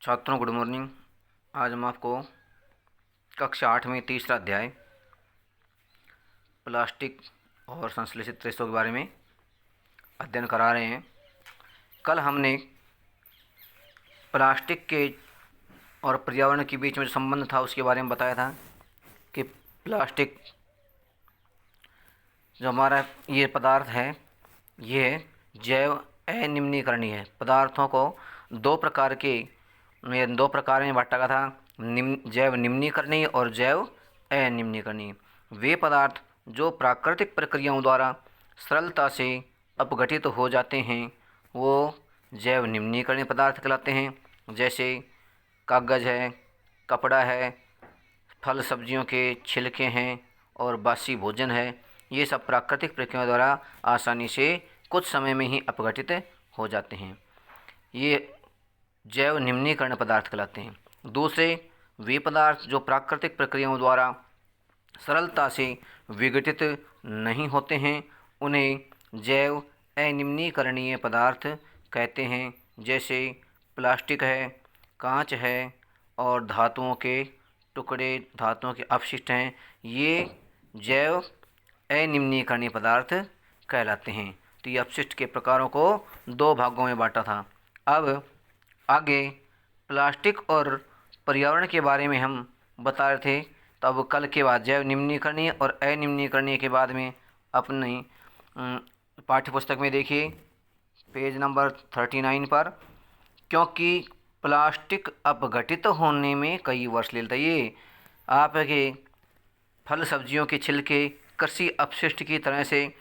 छात्रों good morning. आज हम आपको कक्षा 8 में तीसरा अध्याय प्लास्टिक और संश्लेषित रेशों के बारे में अध्ययन करा रहे हैं। कल हमने प्लास्टिक के और पर्यावरण के बीच में जो संबंध था उसके बारे में बताया था कि प्लास्टिक जो हमारा ये पदार्थ है ये जैव अनिम्नीकरणीय है। पदार्थों को दो प्रकार में बांटा गया था, जैव निम्नीकरणीय और जैव अनिम्नीकरणीय। वे पदार्थ जो प्राकृतिक प्रक्रियाओं द्वारा सरलता से अपघटित हो जाते हैं वो जैव निम्नीकरणीय पदार्थ कहलाते हैं। जैसे कागज़ है, कपड़ा है, फल सब्जियों के छिलके हैं और बासी भोजन है। ये सब प्राकृतिक प्रक्रियाओं द्वारा आसानी से कुछ समय में ही अपघटित हो जाते हैं। ये जैव निम्नीकरण पदार्थ कहलाते हैं। दूसरे वे पदार्थ जो प्राकृतिक प्रक्रियाओं द्वारा सरलता से विघटित नहीं होते हैं उन्हें जैव अनिम्नीकरणीय पदार्थ कहते हैं। जैसे प्लास्टिक है, कांच है और धातुओं के टुकड़े, धातुओं के अपशिष्ट हैं, ये जैव अनिम्नीकरणीय पदार्थ कहलाते हैं। तो ये अपशिष्ट के प्रकारों को दो भागों में बांटा था। अब आगे प्लास्टिक और पर्यावरण के बारे में हम बता रहे थे। तो अब कल के बाद जैव निम्नीकरणीय और अनिम्नीकरणीय के बाद में अपनी पाठ्य पुस्तक में देखिए पेज नंबर 39 पर, क्योंकि प्लास्टिक अपघटित होने में कई वर्ष लेता है। ये आपके फल सब्जियों के छिलके कृषि अपशिष्ट की तरह से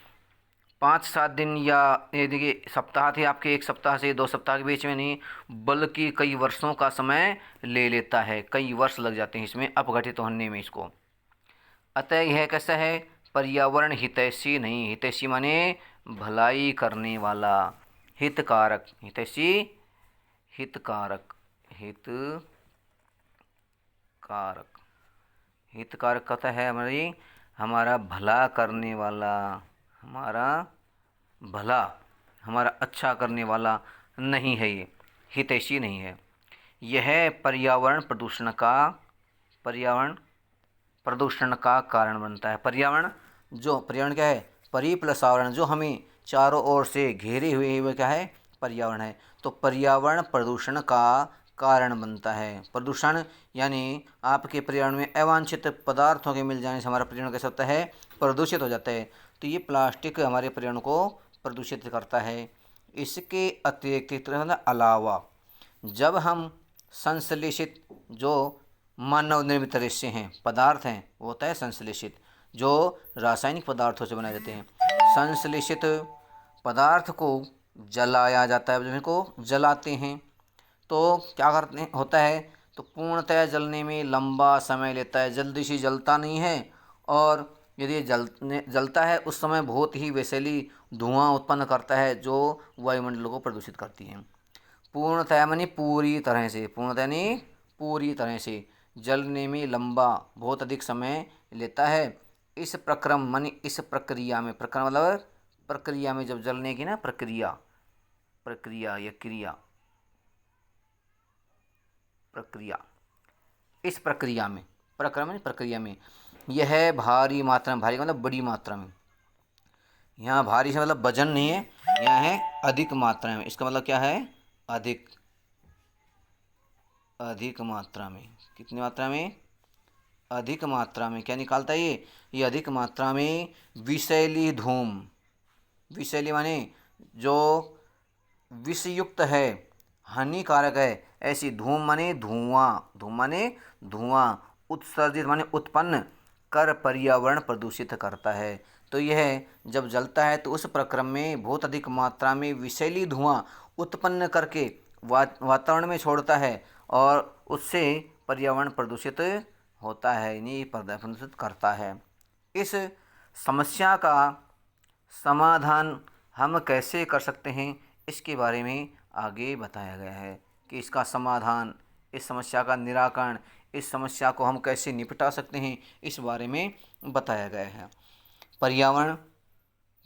5-7 दिन या देखिए सप्ताह थे आपके, 1 सप्ताह से 2 सप्ताह के बीच में नहीं, बल्कि कई वर्षों का समय ले लेता है। कई वर्ष लग जाते हैं इसमें अपघटित होने में इसको। अतः यह कैसा है? पर्यावरण हितैषी नहीं। हितैषी माने भलाई करने वाला, हितकारक। हितैषी हितकारक, हितकारक। हितकारक कहता है हमारा भला करने वाला, हमारा भला, हमारा अच्छा करने वाला नहीं है। ये हितैषी नहीं है। यह पर्यावरण प्रदूषण का कारण बनता है। पर्यावरण क्या है? परि प्लस आवरण, जो हमें चारों ओर से घेरे हुए वो क्या है? पर्यावरण है। तो पर्यावरण प्रदूषण का कारण बनता है। प्रदूषण यानी आपके पर्यावरण में अवांछित पदार्थों के मिल जाने से हमारा पर्यावरण कैसा होता है? प्रदूषित हो जाता है। तो ये प्लास्टिक हमारे पर्यावरण को प्रदूषित करता है। इसके अतिरिक्त अलावा जब हम संश्लेषित जो मानव निर्मित रेशे हैं, पदार्थ हैं, वो होता है संश्लेषित, जो रासायनिक पदार्थों से बनाए जाते हैं। संश्लेषित पदार्थ को जलाया जाता है। जब इनको जलाते हैं तो क्या करते होता है? तो पूर्णतः जलने में लंबा समय लेता है, जल्दी से जलता नहीं है। और यदि जलता है उस समय बहुत ही विषैली धुआं उत्पन्न करता है जो वायुमंडल को प्रदूषित करती है। पूर्णतः मानी पूरी तरह से, पूर्णतः नहीं पूरी तरह से जलने में लंबा बहुत अधिक समय लेता है। इस प्रक्रम मानी इस प्रक्रिया में, प्रक्रम मतलब प्रक्रिया में, जब जलने की ना प्रक्रिया या क्रिया, प्रक्रिया, इस प्रक्रिया में, प्रक्रिया में यह भारी मात्रा में, भारी मतलब बड़ी मात्रा में, यहाँ भारी से मतलब वजन नहीं है, यहाँ है अधिक मात्रा में। इसका मतलब क्या है? अधिक मात्रा में। कितनी मात्रा में? अधिक मात्रा में। क्या निकालता है ये अधिक मात्रा में विषैली धूम, विषैली माने जो विषयुक्त है, हानिकारक है, ऐसी धूम माने धुआं, धूम माने धुआं, उत्सर्जित माने उत्पन्न कर पर्यावरण प्रदूषित करता है। तो यह जब जलता है तो उस प्रक्रम में बहुत अधिक मात्रा में विषैली धुआं उत्पन्न करके वातावरण में छोड़ता है और उससे पर्यावरण प्रदूषित होता है, यानी प्रदूषित करता है। इस समस्या का समाधान हम कैसे कर सकते हैं इसके बारे में आगे बताया गया है कि इसका समाधान, इस समस्या का निराकरण, इस समस्या को हम कैसे निपटा सकते हैं, इस बारे में बताया गया है। पर्यावरण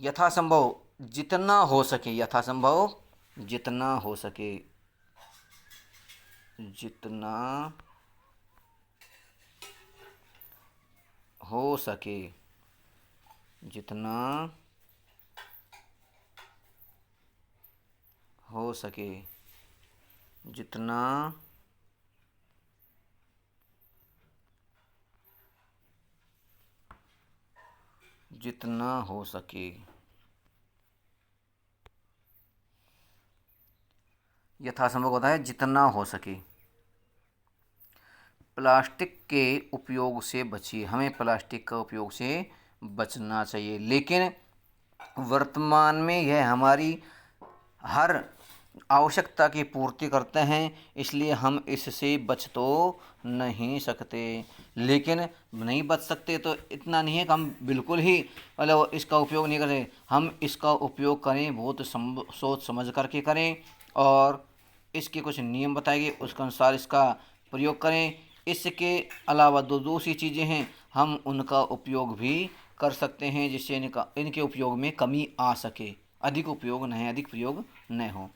यथासंभव जितना हो सके, यथासंभव जितना हो सके जितना हो सके, जितना हो सके, जितना जितना हो सके। यथासंभव होता है जितना हो सके। प्लास्टिक के उपयोग से बचिए, हमें प्लास्टिक का उपयोग से बचना चाहिए, लेकिन वर्तमान में यह हमारी हर आवश्यकता की पूर्ति करते हैं, इसलिए हम इससे बच तो नहीं सकते। लेकिन नहीं बच सकते तो इतना नहीं है कि हम बिल्कुल ही मतलब इसका उपयोग नहीं करें। हम इसका उपयोग करें, बहुत सोच समझ करके करें, और इसके कुछ नियम बताए गए उसके अनुसार इसका प्रयोग करें। इसके अलावा दूसरी चीज़ें हैं, हम उनका उपयोग भी कर सकते हैं जिससे इनके उपयोग में कमी आ सके, अधिक उपयोग नहीं, अधिक प्रयोग न हो।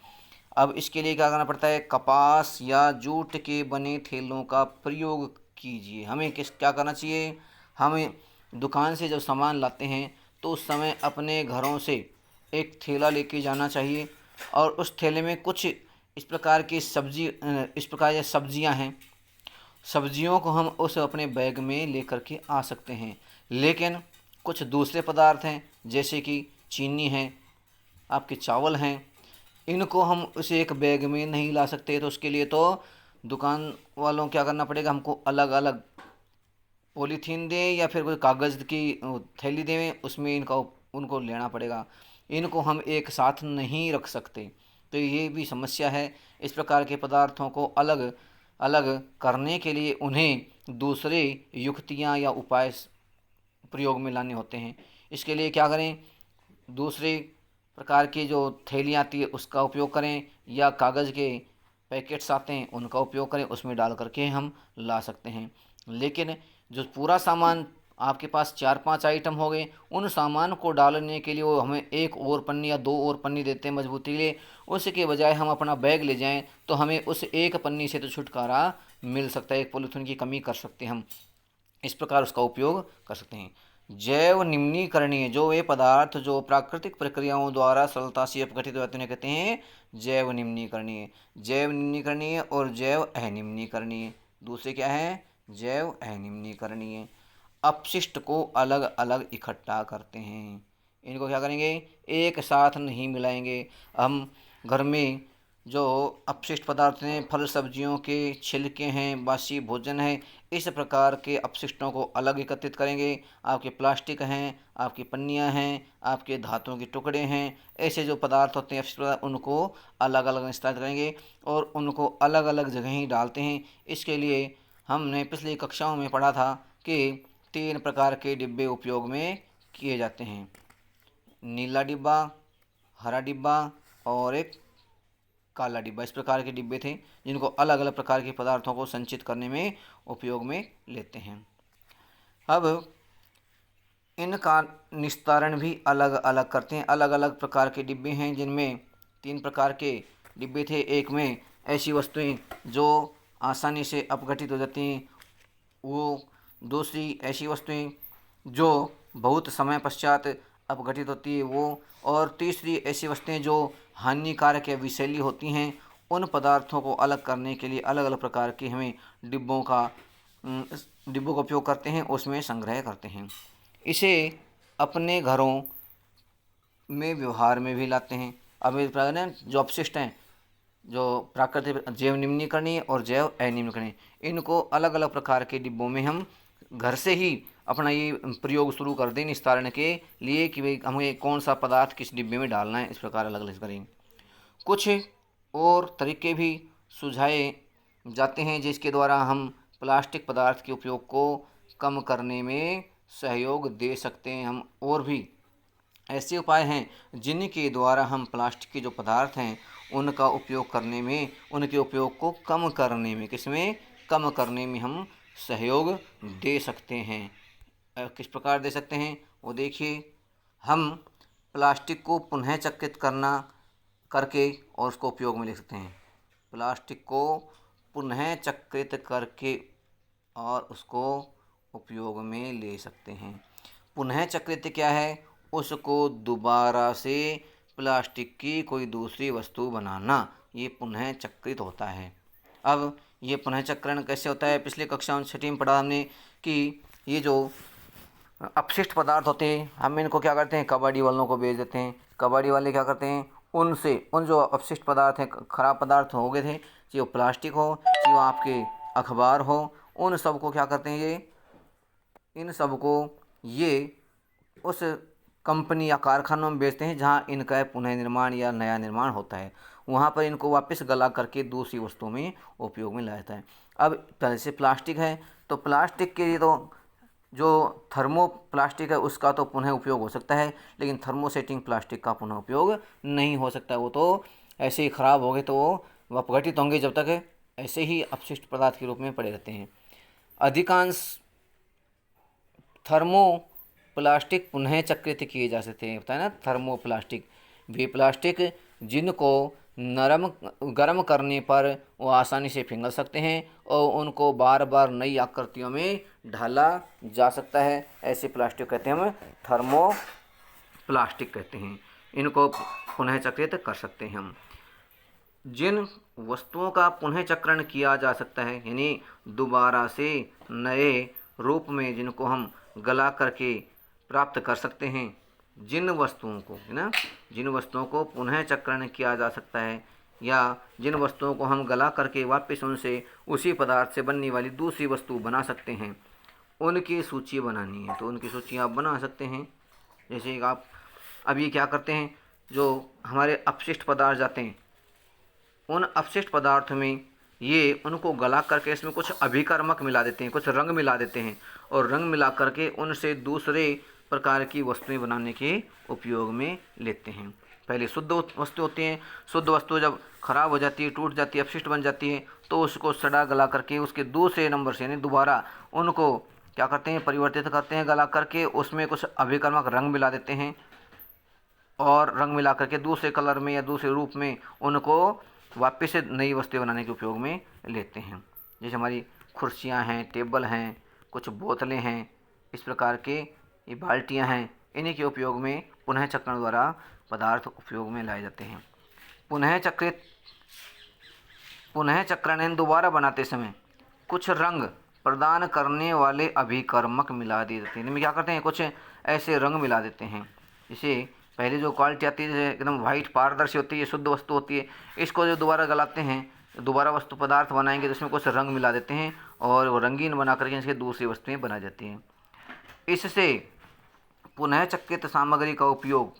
अब इसके लिए क्या करना पड़ता है, कपास या जूट के बने थैलों का प्रयोग कीजिए। हमें क्या करना चाहिए, हमें दुकान से जब सामान लाते हैं तो उस समय अपने घरों से एक थैला लेके जाना चाहिए, और उस थैले में कुछ इस प्रकार की इस प्रकार की सब्जियां हैं, सब्जियों को हम उस अपने बैग में लेकर के आ सकते हैं। लेकिन कुछ दूसरे पदार्थ हैं जैसे कि चीनी है, आपके चावल हैं, इनको हम उसे एक बैग में नहीं ला सकते। तो उसके लिए तो दुकान वालों क्या करना पड़ेगा, हमको अलग अलग पॉलीथीन दें या फिर कोई कागज़ की थैली दें, उसमें उनको लेना पड़ेगा। इनको हम एक साथ नहीं रख सकते, तो ये भी समस्या है। इस प्रकार के पदार्थों को अलग अलग करने के लिए उन्हें दूसरे युक्तियाँ या उपाय प्रयोग में लाने होते हैं। इसके लिए क्या करें, दूसरे प्रकार की जो थैलियाँ आती है उसका उपयोग करें, या कागज़ के पैकेट्स आते हैं उनका उपयोग करें, उसमें डाल करके हम ला सकते हैं। लेकिन जो पूरा सामान आपके पास 4-5 आइटम हो गए, उन सामान को डालने के लिए वो हमें एक और पन्नी या 2 और पन्नी देते हैं मजबूती के लिए। उसके बजाय हम अपना बैग ले जाएं तो हमें उस एक पन्नी से तो छुटकारा मिल सकता है, एक पॉलीथीन की कमी कर सकते हैं हम। इस प्रकार उसका उपयोग कर सकते हैं। जैव निम्नीकरणीय, जो वे पदार्थ जो प्राकृतिक प्रक्रियाओं द्वारा सरलता से अपघटित होते हैं कहते हैं जैव निम्नीकरणीय। जैव निम्नीकरणीय और जैव अनिम्नीकरणीय, दूसरे क्या है, जैव अनिम्नीकरणीय। अपशिष्ट को अलग अलग इकट्ठा करते हैं, इनको क्या करेंगे, एक साथ नहीं मिलाएंगे। हम घर में जो अपशिष्ट पदार्थ हैं, फल सब्जियों के छिलके हैं, बासी भोजन है, इस प्रकार के अपशिष्टों को अलग एकत्रित करेंगे। आपके प्लास्टिक हैं, आपकी पन्नियां हैं, आपके धातुओं के टुकड़े हैं, ऐसे जो पदार्थ होते हैं अपशिष्ट पदार्थ, उनको अलग अलग निस्तारित करेंगे और उनको अलग अलग जगह ही डालते हैं। इसके लिए हमने पिछली कक्षाओं में पढ़ा था कि 3 प्रकार के डिब्बे उपयोग में किए जाते हैं, नीला डिब्बा, हरा डिब्बा और एक काला डिब्बा। इस प्रकार के डिब्बे थे जिनको अलग अलग प्रकार के पदार्थों को संचित करने में उपयोग में लेते हैं। अब इनका निस्तारण भी अलग अलग करते हैं। अलग अलग प्रकार के डिब्बे हैं जिनमें 3 प्रकार के डिब्बे थे। एक में ऐसी वस्तुएं जो आसानी से अपघटित हो जाती हैं, वो दूसरी ऐसी वस्तुएं जो बहुत समय पश्चात अपघटित होती है वो, और तीसरी ऐसी वस्तुएं जो हानिकारक या विषैली होती हैं। उन पदार्थों को अलग करने के लिए अलग अलग प्रकार के हमें डिब्बों का उपयोग करते हैं, उसमें संग्रह करते हैं। इसे अपने घरों में व्यवहार में भी लाते हैं। अब इस प्रकार ना जो अपशिष्ट हैं, जो प्राकृतिक जैव निम्नीकरणीय और जैव अनिम्नीकरणीय, इनको अलग अलग प्रकार के डिब्बों में हम घर से ही अपना ये प्रयोग शुरू कर दें निस्तारण के लिए कि भाई हमें कौन सा पदार्थ किस डिब्बे में डालना है। इस प्रकार अलग अलग करें। कुछ और तरीके भी सुझाए जाते हैं जिसके द्वारा हम प्लास्टिक पदार्थ के उपयोग को कम करने में सहयोग दे सकते हैं। हम और भी ऐसे उपाय हैं जिनके द्वारा हम प्लास्टिक के जो पदार्थ हैं उनका उपयोग करने में, उनके उपयोग को कम करने में, किसमें कम करने में हम सहयोग दे सकते हैं। किस प्रकार दे सकते हैं वो देखिए, हम प्लास्टिक को पुनः चक्रित करके और उसको उपयोग में ले सकते हैं। प्लास्टिक को पुनः चक्रित करके और उसको उपयोग में ले सकते हैं। पुनः चक्रित क्या है? उसको दोबारा से प्लास्टिक की कोई दूसरी वस्तु बनाना, ये पुनः चक्रित होता है। अब ये पुनः चक्रण कैसे होता है? पिछली कक्षा में छठी में पढ़ा हमने कि ये जो अपशिष्ट पदार्थ होते हैं, हम इनको क्या करते हैं? कबाड़ी वालों को बेच देते हैं। कबाड़ी वाले क्या करते हैं? उनसे उन जो अपशिष्ट पदार्थ हैं, खराब पदार्थ हो गए थे, चाहे वो प्लास्टिक हो, चाहे वो आपके अखबार हो, उन सब को क्या करते हैं? इन सब को ये उस कंपनी या कारखानों में बेचते हैं जहां इनका पुनः निर्माण या नया निर्माण होता है। वहां पर इनको वापस गला करके दूसरी वस्तुओं में उपयोग में लाया जाता है। अब पहले से प्लास्टिक है तो प्लास्टिक के लिए तो जो थर्मो प्लास्टिक है उसका तो पुनः उपयोग हो सकता है, लेकिन थर्मोसेटिंग प्लास्टिक का पुनः उपयोग नहीं हो सकता। वो तो ऐसे ही ख़राब हो गए तो वो अपघटित होंगे जब तक ऐसे ही अपशिष्ट पदार्थ के रूप में पड़े रहते हैं। अधिकांश थर्मो प्लास्टिक पुनः चक्रित किए जा सकते हैं। बताया ना, थर्मो प्लास्टिक वे प्लास्टिक जिनको नरम गर्म करने पर वो आसानी से पिघल सकते हैं और उनको बार बार नई आकृतियों में ढाला जा सकता है। ऐसे प्लास्टिक कहते हैं हम थर्मो प्लास्टिक कहते हैं। इनको पुनः चक्रित कर सकते हैं हम। जिन वस्तुओं का पुनः चक्रण किया जा सकता है, यानी दोबारा से नए रूप में जिनको हम गला करके प्राप्त कर सकते हैं, जिन वस्तुओं को, है ना, जिन वस्तुओं को पुनः चक्रण किया जा सकता है या जिन वस्तुओं को हम गला करके वापस उनसे उसी पदार्थ से बनने वाली दूसरी वस्तु बना सकते हैं, उनकी सूची बनानी है। तो उनकी सूची आप बना सकते हैं। जैसे आप अब ये क्या करते हैं, जो हमारे अपशिष्ट पदार्थ जाते हैं, उन अपशिष्ट पदार्थ में ये उनको गला करके इसमें कुछ अभिकर्मक मिला देते हैं, कुछ रंग मिला देते हैं और रंग मिला करके उनसे दूसरे प्रकार की वस्तुएं बनाने के उपयोग में लेते हैं। पहले शुद्ध वस्तु होती हैं। शुद्ध वस्तु जब खराब हो जाती है, टूट जाती है, अपशिष्ट बन जाती है, तो उसको सड़ा गला करके उसके दूसरे नंबर से यानी दोबारा उनको क्या करते हैं? परिवर्तित करते हैं गला करके, उसमें कुछ अभिकर्मक रंग मिला देते हैं और रंग मिला करके दूसरे कलर में या दूसरे रूप में उनको वापस से नई वस्तुएं बनाने के उपयोग में लेते हैं। जैसे हमारी कुर्सियां हैं, टेबल हैं, कुछ बोतलें हैं, इस प्रकार के ये बाल्टियां हैं, इन्हीं के उपयोग में पुनः चक्रण द्वारा पदार्थ उपयोग में लाए जाते हैं। पुनः चक्रण दोबारा बनाते समय कुछ रंग प्रदान करने वाले अभिकर्मक मिला दिए जाते हैं। इनमें क्या करते हैं? कुछ ऐसे रंग मिला देते हैं। जैसे पहले जो क्वालिटी आती है एकदम वाइट पारदर्शी होती है, शुद्ध वस्तु होती है, इसको जो दोबारा गलाते हैं, दोबारा वस्तु पदार्थ बनाएंगे तो उसमें कुछ रंग मिला देते हैं और वो रंगीन बना करके इसके दूसरी वस्तुएं बनाई जाती हैं। इससे पुनः चक्रित सामग्री का उपयोग,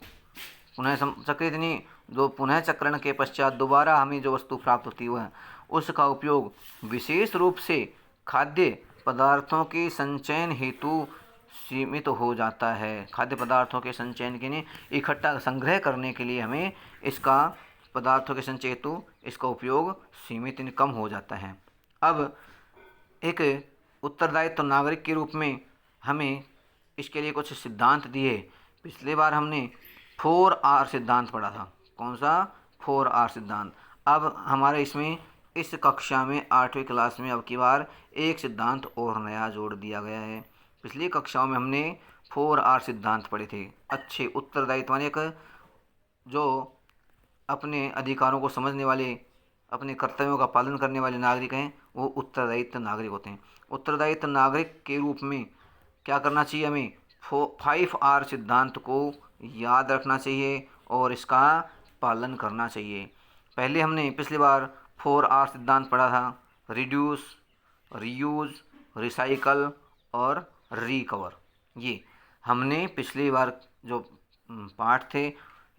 पुनः चक्रित नहीं, जो पुनः चक्रण के पश्चात दोबारा हमें जो वस्तु प्राप्त होती है उसका उपयोग विशेष रूप से खाद्य पदार्थों के संचयन हेतु सीमित हो जाता है। खाद्य पदार्थों के संचयन के लिए इकट्ठा संग्रह करने के लिए हमें इसका पदार्थों के संचय हेतु इसका उपयोग सीमित कम हो जाता है। अब एक उत्तरदायित्व नागरिक के रूप में हमें इसके लिए कुछ सिद्धांत दिए। पिछले बार हमने 4R सिद्धांत पढ़ा था। कौन सा? 4R सिद्धांत। अब हमारे इसमें इस कक्षा में 8वीं क्लास में अब की बार एक सिद्धांत और नया जोड़ दिया गया है। पिछली कक्षाओं में हमने 4R सिद्धांत पढ़े थे। अच्छे उत्तरदायित्व एक जो अपने अधिकारों को समझने वाले, अपने कर्तव्यों का पालन करने वाले नागरिक हैं, वो उत्तरदायित्व नागरिक होते हैं। उत्तरदायित्व नागरिक के रूप में क्या करना चाहिए? हमें 5R सिद्धांत को याद रखना चाहिए और इसका पालन करना चाहिए। पहले हमने पिछली बार 4R सिद्धांत पढ़ा था, रिड्यूस, रीयूज़, रिसाइकल और रिकवर। ये हमने पिछली बार जो पाठ थे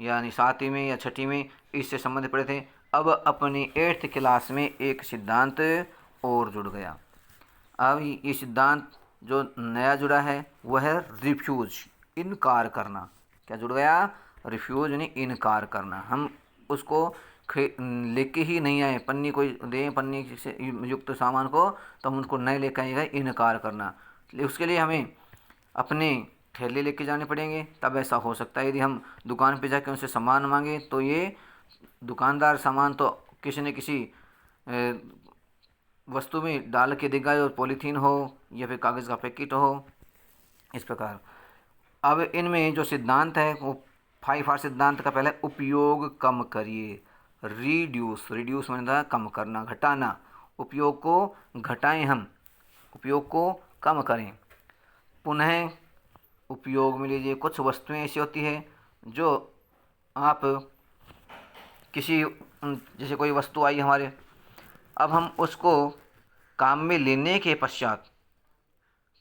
यानी 7वीं में या 6वीं में इससे संबंधित पढ़े थे। अब अपनी 8th क्लास में एक सिद्धांत और जुड़ गया। अब ये सिद्धांत जो नया जुड़ा है वह है रिफ्यूज, इनकार करना। क्या जुड़ गया? रिफ्यूज यानी इनकार करना। हम उसको लेके ही नहीं आए, पन्नी कोई दें पन्नी से युक्त सामान को तो हम उनको नहीं लेकर आएगा, इनकार करना। उसके लिए हमें अपने थैले लेके जाने पड़ेंगे, तब ऐसा हो सकता है। यदि हम दुकान पे जाके उनसे सामान मांगे तो ये दुकानदार सामान तो किसी न किसी वस्तु में डाल के देगा, जो पॉलीथीन हो या फिर कागज़ का पैकेट हो, इस प्रकार। अब इनमें जो सिद्धांत है वो 5R सिद्धांत का पहले उपयोग कम करिए। रिड्यूस, रिड्यूस मतलब कम करना, घटाना। उपयोग को घटाएं हम, उपयोग को कम करें। पुनः उपयोग में लीजिए। कुछ वस्तुएं ऐसी होती है जो आप किसी जैसे कोई वस्तु आई हमारे, अब हम उसको काम में लेने के पश्चात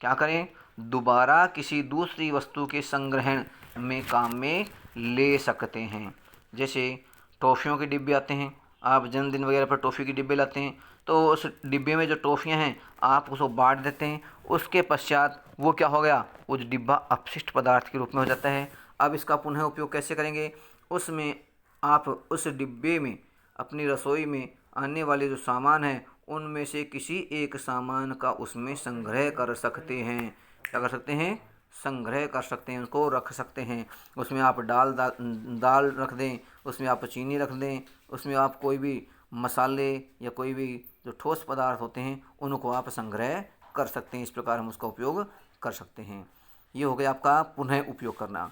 क्या करें, दोबारा किसी दूसरी वस्तु के संग्रहण में काम में ले सकते हैं। जैसे टॉफ़ियों के डिब्बे आते हैं, आप जन्मदिन वगैरह पर टॉफ़ी के डिब्बे लाते हैं, तो उस डिब्बे में जो टॉफ़ियाँ हैं आप उसको बांट देते हैं। उसके पश्चात वो क्या हो गया, वो जो डिब्बा अपशिष्ट पदार्थ के रूप में हो जाता है। अब इसका पुनः उपयोग कैसे करेंगे, उसमें आप उस डिब्बे में अपनी रसोई में आने वाले जो सामान हैं उनमें से किसी एक सामान का उसमें संग्रह कर सकते हैं। क्या कर सकते हैं, संग्रह कर सकते हैं, उनको रख सकते हैं। उसमें आप दाल रख दें, उसमें आप चीनी रख दें, उसमें आप कोई भी मसाले या कोई भी जो ठोस पदार्थ होते हैं उनको आप संग्रह कर सकते हैं। इस प्रकार हम उसका उपयोग कर सकते हैं। ये हो गया आपका पुनः उपयोग करना।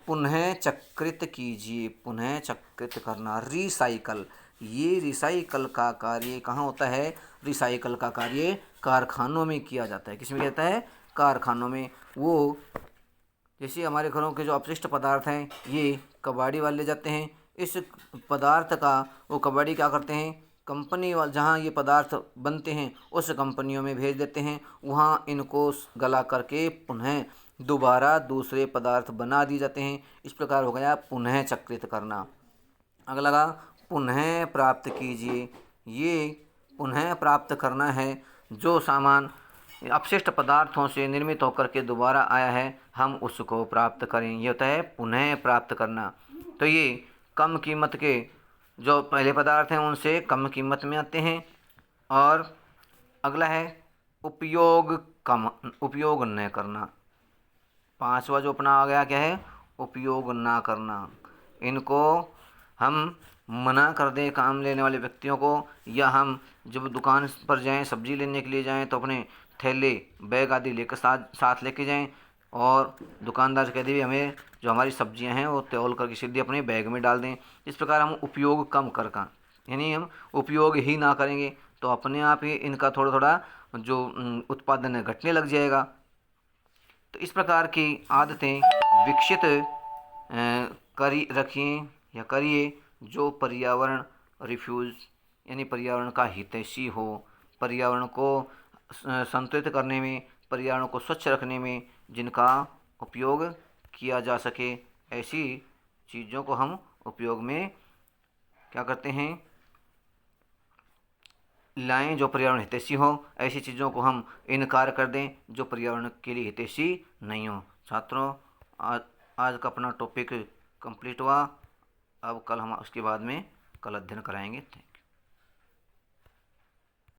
पुनः चक्रित कीजिए, पुनः चक्रित करना, रिसाइकल। ये रिसाइकल का कार्य कहाँ होता है, रिसाइकल का कार्य कारखानों में किया जाता है। किसमें किया जाता है, कारखानों में। वो जैसे हमारे घरों के जो अपशिष्ट पदार्थ हैं ये कबाड़ी वाले ले जाते हैं। इस पदार्थ का वो कबाड़ी क्या करते हैं, कंपनी वाले जहाँ ये पदार्थ बनते हैं उस कंपनियों में भेज देते हैं। वहाँ इनको गला करके पुनः दोबारा दूसरे पदार्थ बना दिए जाते हैं। इस प्रकार हो गया पुनः चक्रित करना। अगला लगा पुनः प्राप्त कीजिए। ये पुनः प्राप्त करना है, जो सामान अपशिष्ट पदार्थों से निर्मित होकर के दोबारा आया है हम उसको प्राप्त करें, ये होता है पुनः प्राप्त करना। तो ये कम कीमत के जो पहले पदार्थ हैं उनसे कम कीमत में आते हैं। और अगला है उपयोग कम, उपयोग न करना। पांचवा जो अपना आ गया क्या है, उपयोग ना करना। इनको हम मना कर दें काम लेने वाले व्यक्तियों को, या हम जब दुकान पर जाएं सब्जी लेने के लिए जाएं तो अपने थैले बैग आदि लेकर साथ लेके जाएं, और दुकानदार से कह दें हमें जो हमारी सब्जियां हैं वो तौल करके सीधे अपने बैग में डाल दें। इस प्रकार हम उपयोग कम कर का, यानी हम उपयोग ही ना करेंगे तो अपने आप ही इनका थोड़ा थोड़ा जो उत्पादन है घटने लग जाएगा। तो इस प्रकार की आदतें विकसित करी रखिए या करिए जो पर्यावरण रिफ्यूज यानी पर्यावरण का हितैषी हो, पर्यावरण को संतुलित करने में, पर्यावरण को स्वच्छ रखने में जिनका उपयोग किया जा सके, ऐसी चीज़ों को हम उपयोग में क्या करते हैं, लाएं जो पर्यावरण हितैषी हो। ऐसी चीज़ों को हम इनकार कर दें जो पर्यावरण के लिए हितैषी नहीं हो। छात्रों, आज का अपना टॉपिक कंप्लीट हुआ। अब कल हम उसके बाद में कल अध्ययन कराएंगे।